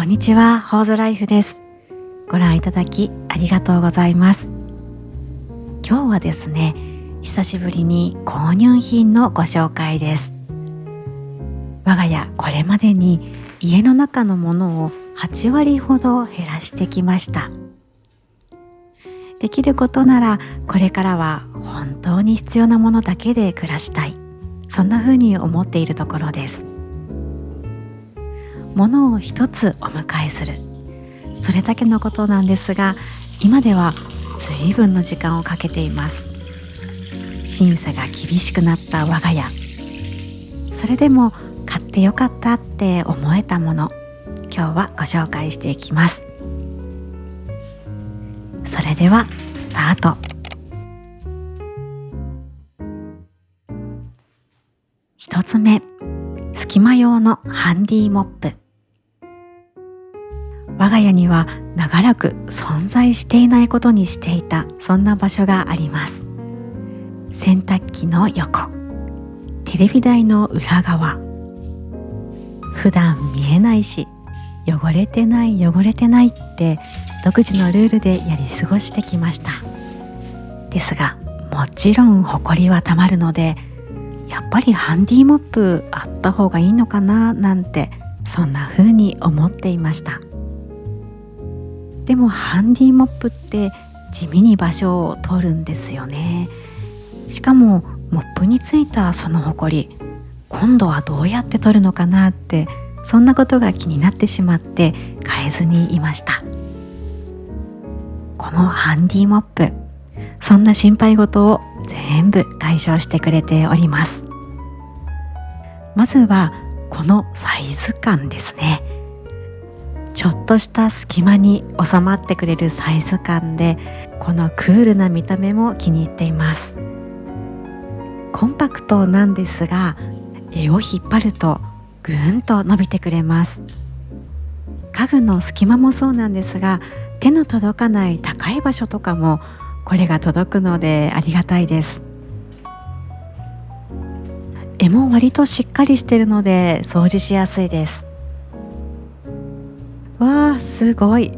んにちは、ホーズライフです。ご覧いただきありがとうございます。今日はですね、久しぶりに購入品のご紹介です。我が家これまでに家の中のものを8割ほど減らしてきました。できることならこれからは本当に必要なものだけで暮らしたい、そんな風に思っているところです。物を一つお迎えする、それだけのことなんですが、今では随分の時間をかけています。審査が厳しくなった我が家、それでも買ってよかったって思えたもの、今日はご紹介していきます。それではスタート。一つ目、隙間用のハンディモップ。我が家には長らく存在していないことにしていた、そんな場所があります。洗濯機の横、テレビ台の裏側、普段見えないし、汚れてないって独自のルールでやり過ごしてきました。ですが、もちろんホコリはたまるので、やっぱりハンディモップあった方がいいのかななんて、そんな風に思っていました。でもハンディモップって地味に場所を取るんですよね。しかもモップについたそのホコリ、今度はどうやって取るのかなって、そんなことが気になってしまって買えずにいました。このハンディモップ、そんな心配事を全部解消してくれております。まずはこのサイズ感ですね。ちょっとした隙間に収まってくれるサイズ感で、このクールな見た目も気に入っています。コンパクトなんですが、柄を引っ張るとぐーんと伸びてくれます。家具の隙間もそうなんですが、手の届かない高い場所とかもこれが届くのでありがたいです。柄も割としっかりしているので掃除しやすいです。わー、すごい。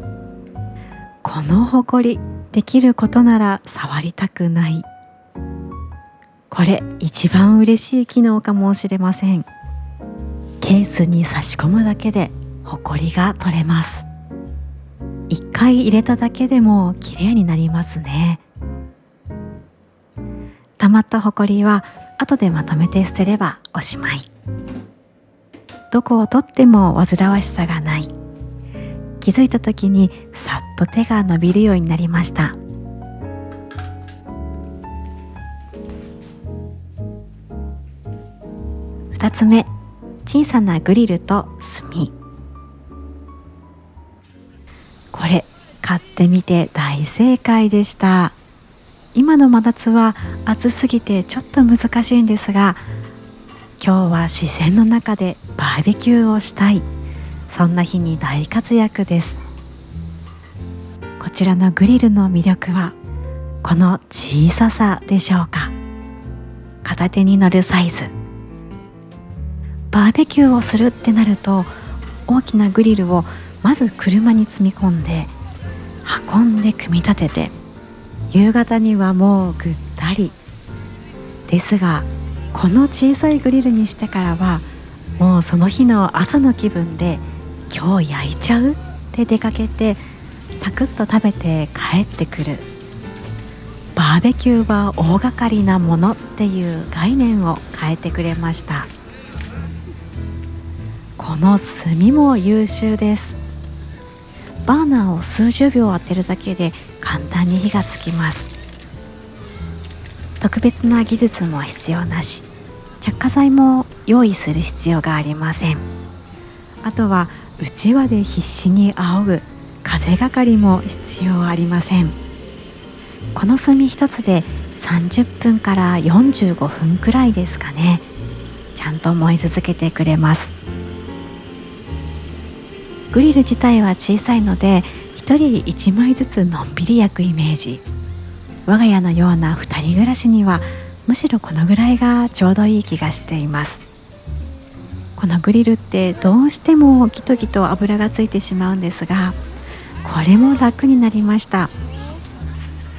このホコリ、できることなら触りたくない。これ一番嬉しい機能かもしれません。ケースに差し込むだけでホコリが取れます。一回入れただけでもきれいになりますね。たまったホコリは後でまとめて捨てればおしまい。どこを取っても煩わしさがない。気づいた時にさっと手が伸びるようになりました。2つ目、小さなグリルと炭。これ買ってみて大正解でした。今の真夏は暑すぎてちょっと難しいんですが、今日は自然の中でバーベキューをしたい、そんな日に大活躍です。こちらのグリルの魅力はこの小ささでしょうか。片手に乗るサイズ。バーベキューをするってなると、大きなグリルをまず車に積み込んで運んで組み立てて、夕方にはもうぐったりですが、この小さいグリルにしてからはもうその日の朝の気分で、今日焼いちゃうって出かけてサクッと食べて帰ってくる。バーベキューは大掛かりなものっていう概念を変えてくれました。この炭も優秀です。バーナーを数十秒当てるだけで簡単に火がつきます。特別な技術も必要なし、着火剤も用意する必要がありません。あとはうちわで必死に仰ぐ風がかりも必要ありません。この炭一つで30分から45分くらいですかね。ちゃんと燃え続けてくれます。グリル自体は小さいので、1人1枚ずつのんびり焼くイメージ。我が家のような2人暮らしにはむしろこのぐらいがちょうどいい気がしています。このグリルってどうしてもギトギト油がついてしまうんですが、これも楽になりました。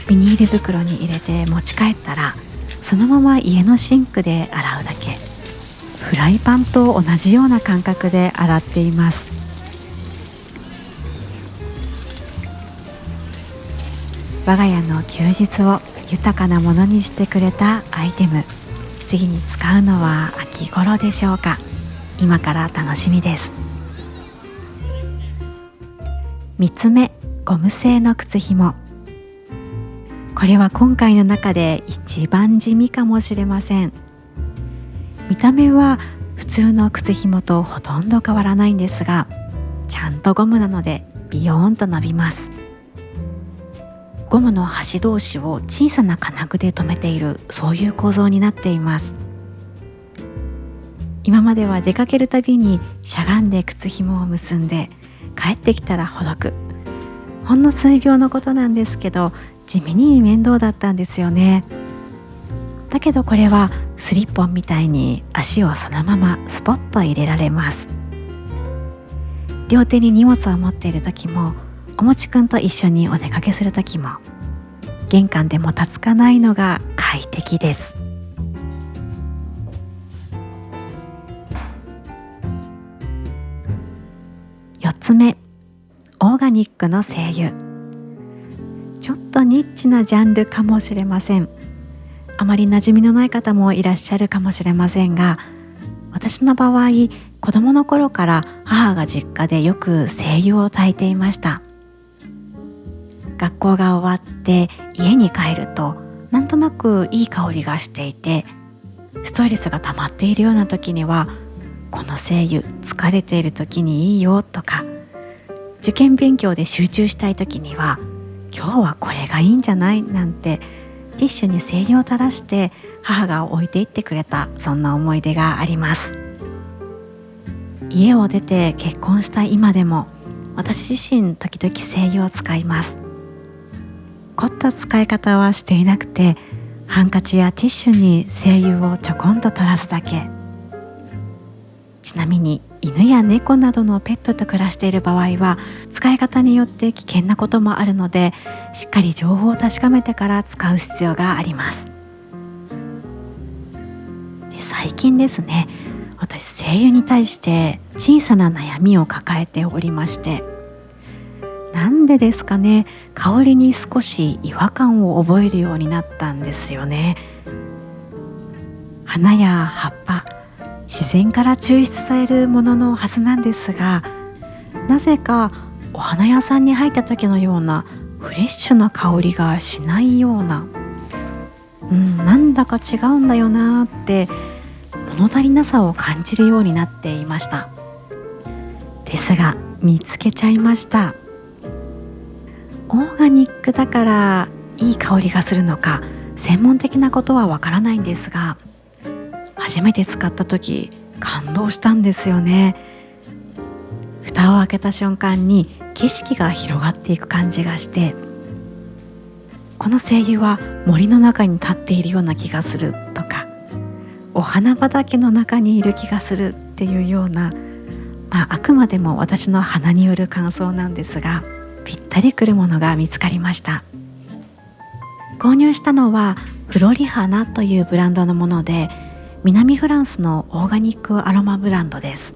ビニール袋に入れて持ち帰ったら、そのまま家のシンクで洗うだけ。フライパンと同じような感覚で洗っています。我が家の休日を豊かなものにしてくれたアイテム、次に使うのは秋頃でしょうか。今から楽しみです。3つ目、ゴム製の靴ひも。これは今回の中で一番地味かもしれません。見た目は普通の靴ひもとほとんど変わらないんですが、ちゃんとゴムなのでビヨーンと伸びます。ゴムの端同士を小さな金具で留めている、そういう構造になっています。今までは出かけるたびにしゃがんで靴ひもを結んで、帰ってきたらほどく。ほんの数秒のことなんですけど、地味に面倒だったんですよね。だけどこれはスリッポンみたいに足をそのままスポッと入れられます。両手に荷物を持っている時も、おもちくんと一緒にお出かけする時も、玄関でもたつかないのが快適です。4つ目、オーガニックの精油。ちょっとニッチなジャンルかもしれません。あまり馴染みのない方もいらっしゃるかもしれませんが、私の場合、子供の頃から母が実家でよく精油を炊いていました。学校が終わって家に帰ると、なんとなくいい香りがしていて、ストレスが溜まっているような時には、この精油疲れている時にいいよとか、受験勉強で集中したい時には、今日はこれがいいんじゃないなんて、ティッシュに精油を垂らして母が置いていってくれた、そんな思い出があります。家を出て結婚した今でも、私自身時々精油を使います。凝った使い方はしていなくて、ハンカチやティッシュに精油をちょこんと垂らすだけ。ちなみに犬や猫などのペットと暮らしている場合は、使い方によって危険なこともあるので、しっかり情報を確かめてから使う必要があります。で、最近ですね、私精油に対して小さな悩みを抱えておりまして、なんでですかね、香りに少し違和感を覚えるようになったんですよね。花や葉っぱ、自然から抽出されるもののはずなんですが、なぜかお花屋さんに入った時のようなフレッシュな香りがしないような、なんだか違うんだよなって物足りなさを感じるようになっていました。ですが見つけちゃいました。オーガニックだからいい香りがするのか、専門的なことはわからないんですが、初めて使った時感動したんですよね。蓋を開けた瞬間に景色が広がっていく感じがして、この精油は森の中に立っているような気がするとか、お花畑の中にいる気がするっていうような、あくまでも私の鼻による感想なんですが、ぴったりくるものが見つかりました。購入したのはフロリハナというブランドのもので、南フランスのオーガニックアロマブランドです。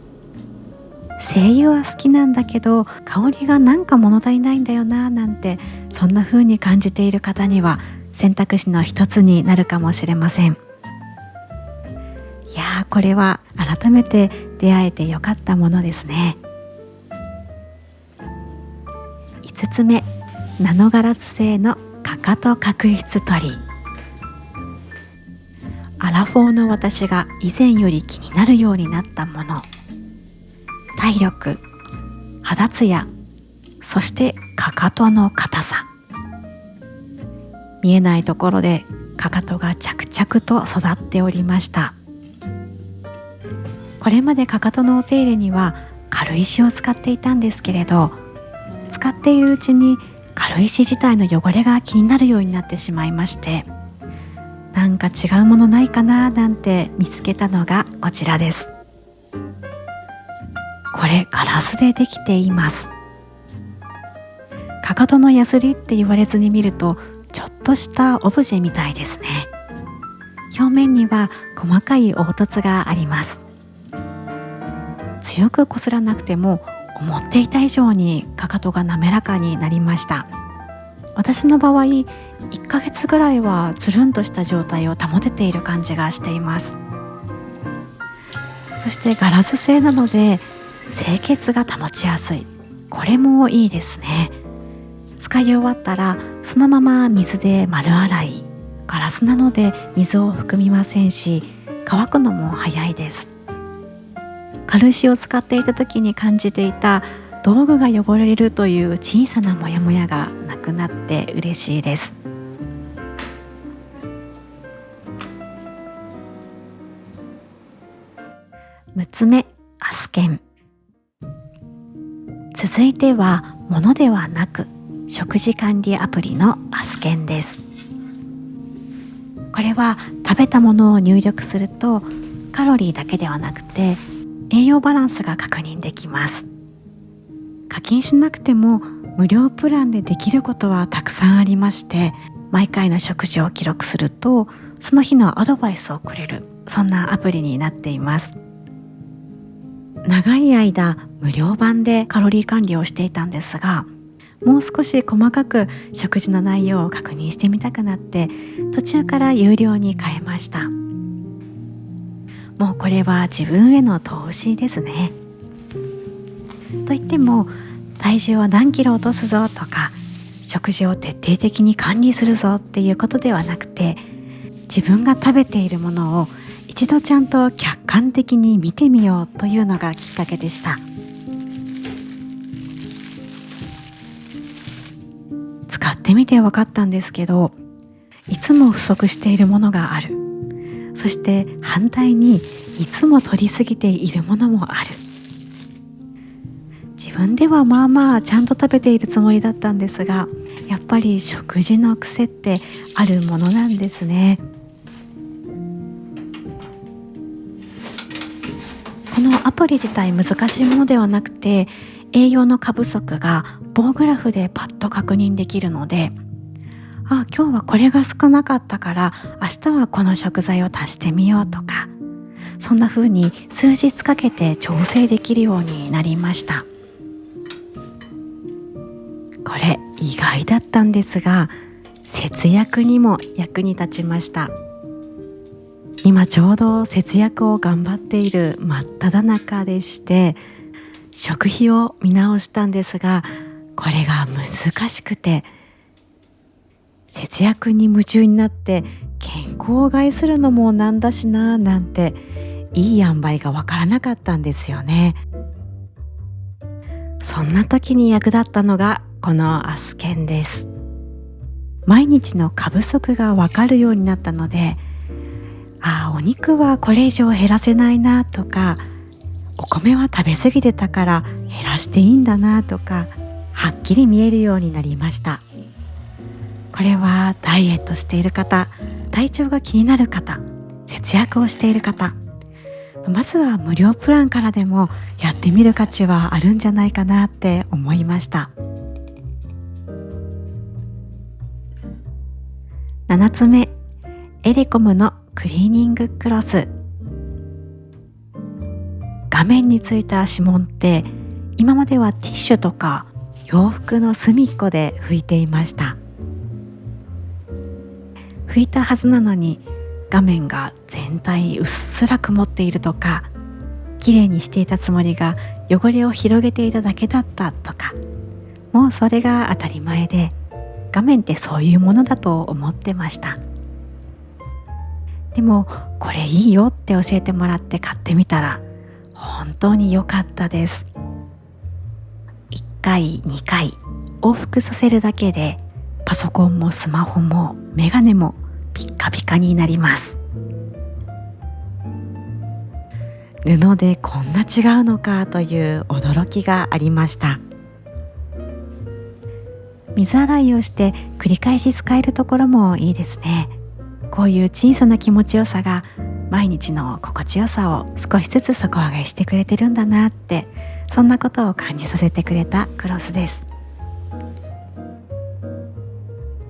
精油は好きなんだけど、香りがなんか物足りないんだよななんて、そんな風に感じている方には選択肢の一つになるかもしれません。いやー、これは改めて出会えてよかったものですね。5つ目、ナノガラス製のかかと角質取り。アラフォーの私が以前より気になるようになったもの、体力、肌ツヤ、そしてかかとの硬さ。見えないところでかかとが着々と育っておりました。これまでかかとのお手入れには軽石を使っていたんですけれど、使っているうちに軽石自体の汚れが気になるようになってしまいまして、なんか違うものないかななんて見つけたのがこちらです。これガラスでできています。かかとのヤスリって言われずに見るとちょっとしたオブジェみたいですね。表面には細かい凹凸があります。強くこすらなくても思っていた以上にかかとが滑らかになりました。私の場合、1ヶ月ぐらいはつるんとした状態を保てている感じがしています。そしてガラス製なので清潔が保ちやすい。これもいいですね。使い終わったらそのまま水で丸洗い。ガラスなので水を含みませんし、乾くのも早いです。軽石を使っていた時に感じていた道具が汚れるという小さなモヤモヤがなくなって嬉しいです。6つ目、アスケン。続いては物ではなく食事管理アプリのアスケンです。これは食べたものを入力するとカロリーだけではなくて栄養バランスが確認できます。課金しなくても無料プランでできることはたくさんありまして、毎回の食事を記録するとその日のアドバイスをくれる、そんなアプリになっています。長い間無料版でカロリー管理をしていたんですが、もう少し細かく食事の内容を確認してみたくなって途中から有料に変えました。もうこれは自分への投資ですね。といっても体重を何キロ落とすぞとか食事を徹底的に管理するぞっていうことではなくて、自分が食べているものを一度ちゃんと客観的に見てみようというのがきっかけでした。使ってみて分かったんですけど、いつも不足しているものがある。そして反対にいつも取りすぎているものもある。自分ではまあまあちゃんと食べているつもりだったんですが、やっぱり食事の癖ってあるものなんですね。このアプリ自体難しいものではなくて、栄養の過不足が棒グラフでパッと確認できるので、今日はこれが少なかったから明日はこの食材を足してみようとか、そんな風に数日かけて調整できるようになりました。これ意外だったんですが、節約にも役に立ちました。今ちょうど節約を頑張っている真っ只中でして、食費を見直したんですが、これが難しくて、節約に夢中になって健康を害するのもなんだしななんて、いい塩梅がわからなかったんですよね。そんな時に役立ったのがこのアスケンです。毎日の過不足がわかるようになったので、お肉はこれ以上減らせないなとか、お米は食べ過ぎてたから減らしていいんだなとか、はっきり見えるようになりました。これはダイエットしている方、体調が気になる方、節約をしている方、まずは無料プランからでもやってみる価値はあるんじゃないかなって思いました。7つ目、エレコムのクリーニングクロス。画面についた指紋って今まではティッシュとか洋服の隅っこで拭いていました。拭いたはずなのに画面が全体うっすら曇っているとか、きれいにしていたつもりが汚れを広げていただけだったとか、もうそれが当たり前で、画面ってそういうものだと思ってました。でもこれいいよって教えてもらって買ってみたら本当に良かったです。1回2回往復させるだけでパソコンもスマホもメガネもピッカピカになります。布でこんな違うのかという驚きがありました。水洗いをして繰り返し使えるところもいいですね。こういう小さな気持ちよさが毎日の心地よさを少しずつ底上げしてくれてるんだなって、そんなことを感じさせてくれたクロスです。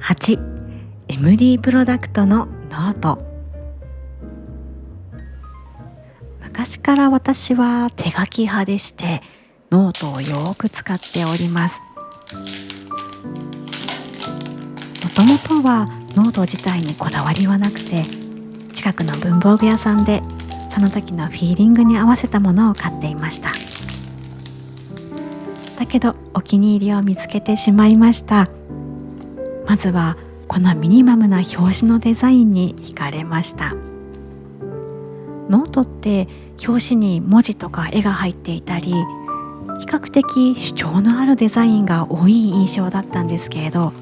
8、MD プロダクトのノート。昔から私は手書き派でして、ノートをよく使っております。もともとはノート自体にこだわりはなくて、近くの文房具屋さんでその時のフィーリングに合わせたものを買っていました。だけどお気に入りを見つけてしまいました。まずはこのミニマムな表紙のデザインに惹かれました。ノートって表紙に文字とか絵が入っていたり、比較的主張のあるデザインが多い印象だったんですけれど、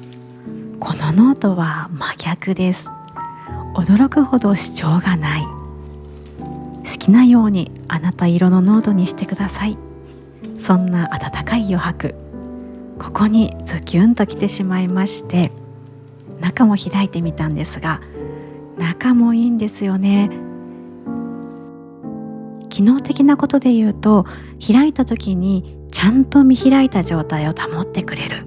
このノートは真逆です。驚くほど主張がない。好きなようにあなた色のノートにしてください。そんな温かい余白、ここにズキュンときてしまいまして、中も開いてみたんですが、中もいいんですよね。機能的なことで言うと、開いた時にちゃんと見開いた状態を保ってくれる。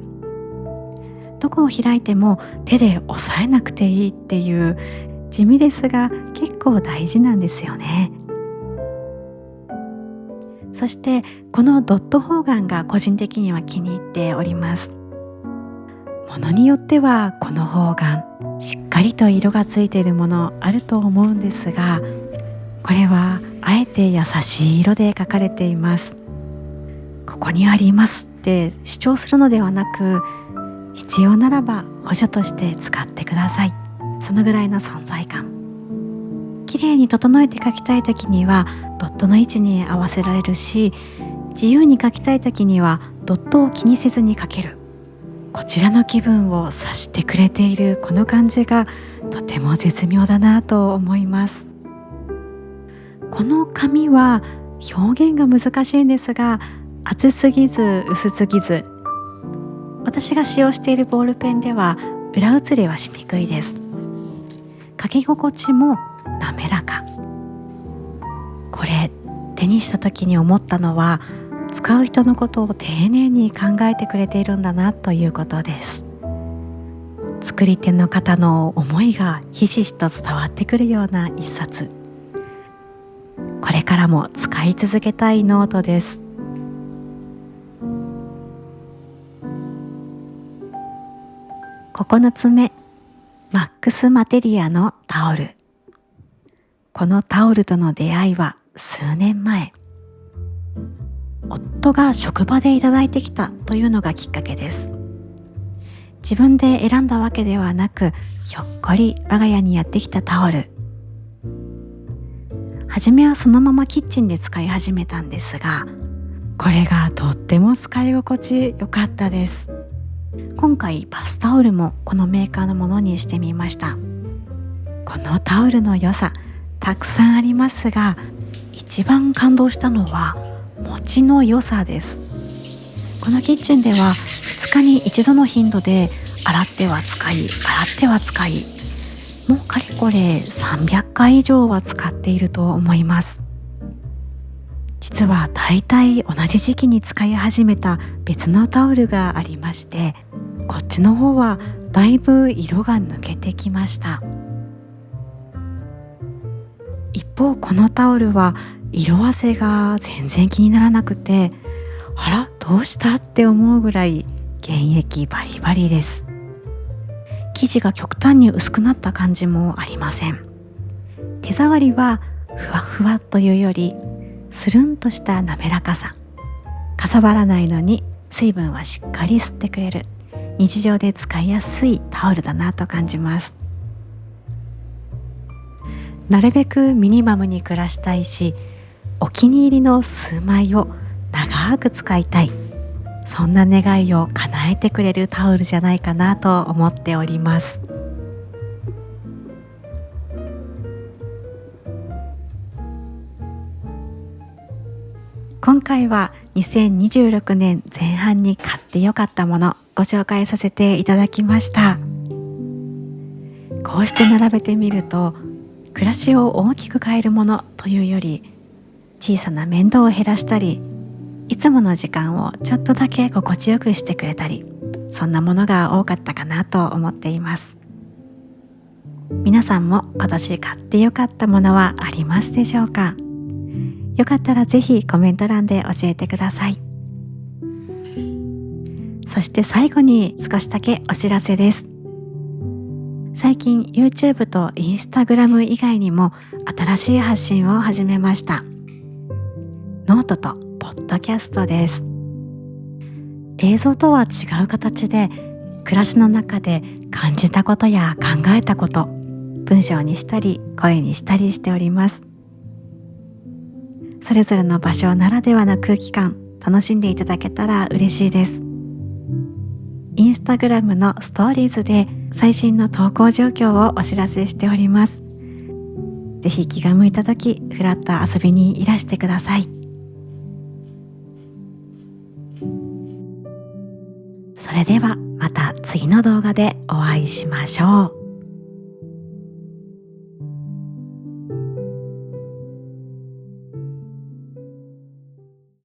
どこを開いても手で押さえなくていいっていう地味ですが結構大事なんですよね。そしてこのドット方眼が個人的には気に入っております。ものによってはこの方眼しっかりと色がついているものあると思うんですが、これはあえて優しい色で描かれています。ここにありますって主張するのではなく、必要ならば補助として使ってください。そのぐらいの存在感。綺麗に整えて描きたいときにはドットの位置に合わせられるし、自由に描きたいときにはドットを気にせずに描ける。こちらの気分を察してくれているこの感じがとても絶妙だなと思います。この紙は表現が難しいんですが、厚すぎず薄すぎず、私が使用しているボールペンでは裏写りはしにくいです。書き心地も滑らか。これ手にした時に思ったのは、使う人のことを丁寧に考えてくれているんだなということです。作り手の方の思いがひしひしと伝わってくるような一冊。これからも使い続けたいノートです。9つ目、マックスマテリアのタオル。このタオルとの出会いは数年前。夫が職場でいただいてきたというのがきっかけです。自分で選んだわけではなく、ひょっこり我が家にやってきたタオル。初めはそのままキッチンで使い始めたんですが、これがとっても使い心地良かったです。今回バスタオルもこのメーカーのものにしてみました。このタオルの良さたくさんありますが、一番感動したのは持ちの良さです。このキッチンでは2日に1度の頻度で洗っては使い、洗っては使い、もうかれこれ300回以上は使っていると思います。実はだいたい同じ時期に使い始めた別のタオルがありまして、こっちの方はだいぶ色が抜けてきました。一方このタオルは色あせが全然気にならなくて、あらどうしたって思うぐらい原液バリバリです。生地が極端に薄くなった感じもありません。手触りはふわふわというよりスルンとした滑らかさ。かさばらないのに水分はしっかり吸ってくれる、日常で使いやすいタオルだなと感じます。なるべくミニマムに暮らしたいし、お気に入りの数枚を長く使いたい、そんな願いを叶えてくれるタオルじゃないかなと思っております。今回は2026年前半に買ってよかったものご紹介させていただきました。こうして並べてみると暮らしを大きく変えるものというより、小さな面倒を減らしたり、いつもの時間をちょっとだけ心地よくしてくれたり、そんなものが多かったかなと思っています。皆さんも今年買ってよかったものはありますでしょうか？よかったらぜひコメント欄で教えてください。そして最後に少しだけお知らせです。最近 YouTube と Instagram 以外にも新しい発信を始めました。ノートとポッドキャストです。映像とは違う形で暮らしの中で感じたことや考えたこと、文章にしたり声にしたりしております。それぞれの場所ならではの空気感、楽しんでいただけたら嬉しいです。インスタグラムのストーリーズで最新の投稿状況をお知らせしております。ぜひ気が向いた時、ふらっと遊びにいらしてください。それではまた次の動画でお会いしましょう。